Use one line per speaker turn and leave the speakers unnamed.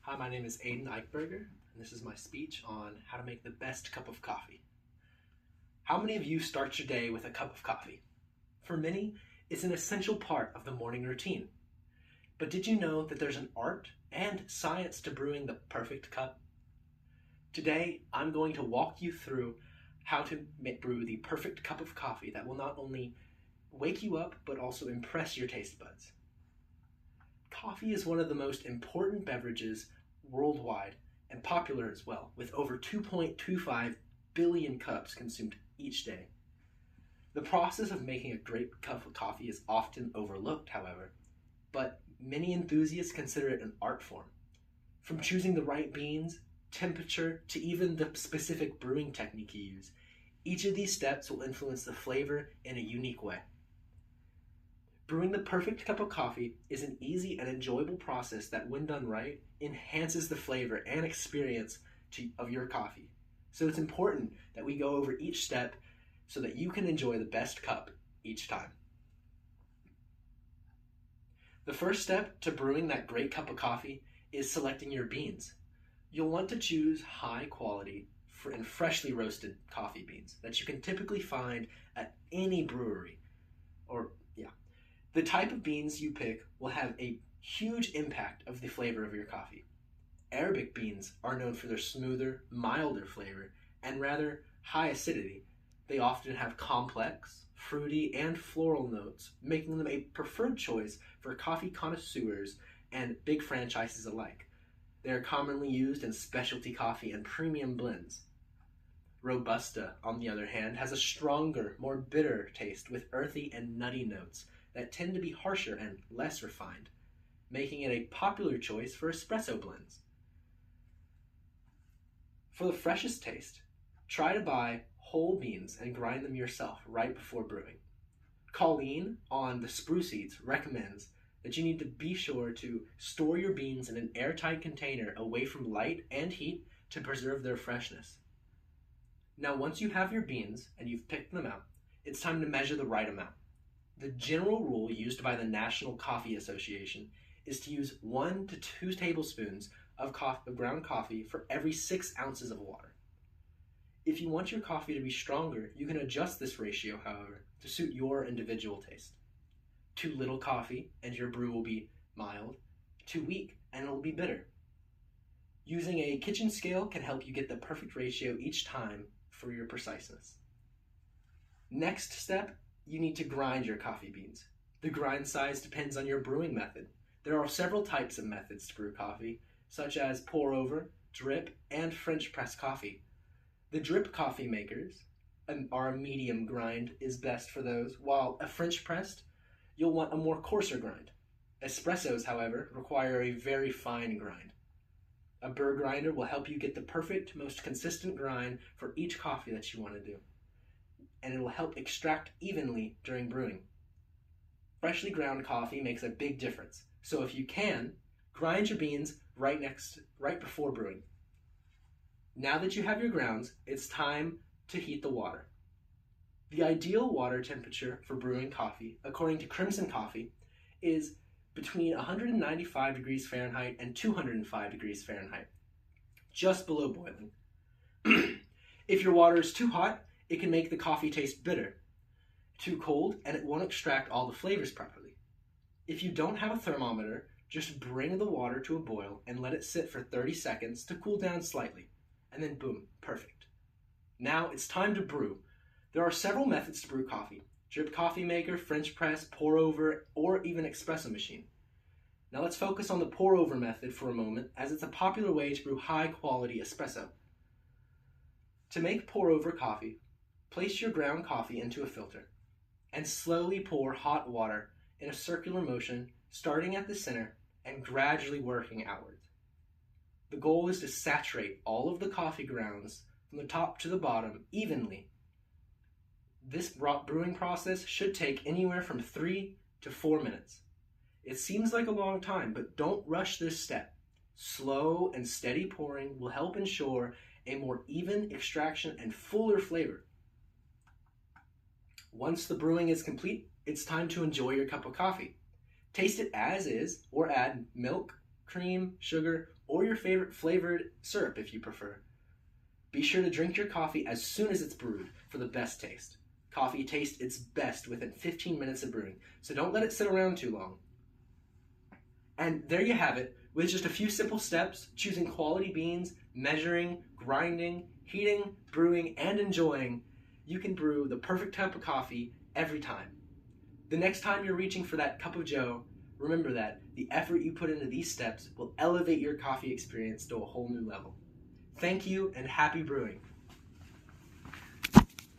Hi, my name is Aiden Eichberger, and this is my speech on how to make the best cup of coffee. How many of you start your day with a cup of coffee? For many, it's an essential part of the morning routine. But did you know that there's an art and science to brewing the perfect cup? Today, I'm going to walk you through how to brew the perfect cup of coffee that will not only wake you up, but also impress your taste buds. Coffee is one of the most important beverages worldwide and popular as well, with over 2.25 billion cups consumed each day. The process of making a great cup of coffee is often overlooked, however, but many enthusiasts consider it an art form. From choosing the right beans, temperature, to even the specific brewing technique you use, each of these steps will influence the flavor in a unique way. Brewing the perfect cup of coffee is an easy and enjoyable process that, when done right, enhances the flavor and experience of your coffee. So it's important that we go over each step so that you can enjoy the best cup each time. The first step to brewing that great cup of coffee is selecting your beans. You'll want to choose high quality and freshly roasted coffee beans that you can typically find at any brewery. The type of beans you pick will have a huge impact of the flavor of your coffee. Arabic beans are known for their smoother, milder flavor and rather high acidity. They often have complex, fruity, and floral notes, making them a preferred choice for coffee connoisseurs and big franchises alike. They are commonly used in specialty coffee and premium blends. Robusta, on the other hand, has a stronger, more bitter taste with earthy and nutty notes that tend to be harsher and less refined, making it a popular choice for espresso blends. For the freshest taste, try to buy whole beans and grind them yourself right before brewing. Colleen on the Spruce Eats recommends that you need to be sure to store your beans in an airtight container away from light and heat to preserve their freshness. Now, once you have your beans and you've picked them out, it's time to measure the right amount. The general rule used by the National Coffee Association is to use 1 to 2 tablespoons of ground coffee for every 6 ounces of water. If you want your coffee to be stronger, you can adjust this ratio, however, to suit your individual taste. Too little coffee and your brew will be mild. Too weak and it will be bitter. Using a kitchen scale can help you get the perfect ratio each time for your preciseness. Next step, you need to grind your coffee beans. The grind size depends on your brewing method. There are several types of methods to brew coffee, such as pour over, drip, and French press coffee. The drip coffee makers are a medium grind is best for those, while a French pressed, you'll want a more coarser grind. Espressos, however, require a very fine grind. A burr grinder will help you get the perfect, most consistent grind for each coffee that you want to do, and it will help extract evenly during brewing. Freshly ground coffee makes a big difference, so if you can, grind your beans right before brewing. Now that you have your grounds, it's time to heat the water. The ideal water temperature for brewing coffee, according to Crimson Coffee, is between 195 degrees Fahrenheit and 205 degrees Fahrenheit, just below boiling. If your water is too hot, it can make the coffee taste bitter. Too cold, and it won't extract all the flavors properly. If you don't have a thermometer, just bring the water to a boil and let it sit for 30 seconds to cool down slightly, and then boom, perfect. Now it's time to brew. There are several methods to brew coffee: drip coffee maker, French press, pour over, or even espresso machine. Now let's focus on the pour over method for a moment, as it's a popular way to brew high quality espresso. To make pour over coffee, place your ground coffee into a filter and slowly pour hot water in a circular motion, starting at the center and gradually working outwards. The goal is to saturate all of the coffee grounds from the top to the bottom evenly. This brewing process should take anywhere from 3 to 4 minutes. It seems like a long time, but don't rush this step. Slow and steady pouring will help ensure a more even extraction and fuller flavor. Once the brewing is complete, it's time to enjoy your cup of coffee. Taste it as is or add milk, cream, sugar, or your favorite flavored syrup if you prefer. Be sure to drink your coffee as soon as it's brewed for the best taste. Coffee tastes its best within 15 minutes of brewing, so don't let it sit around too long. And there you have it. With just a few simple steps, choosing quality beans, measuring, grinding, heating, brewing, and enjoying, you can brew the perfect type of coffee every time. The next time you're reaching for that cup of joe, remember that the effort you put into these steps will elevate your coffee experience to a whole new level. Thank you and happy brewing.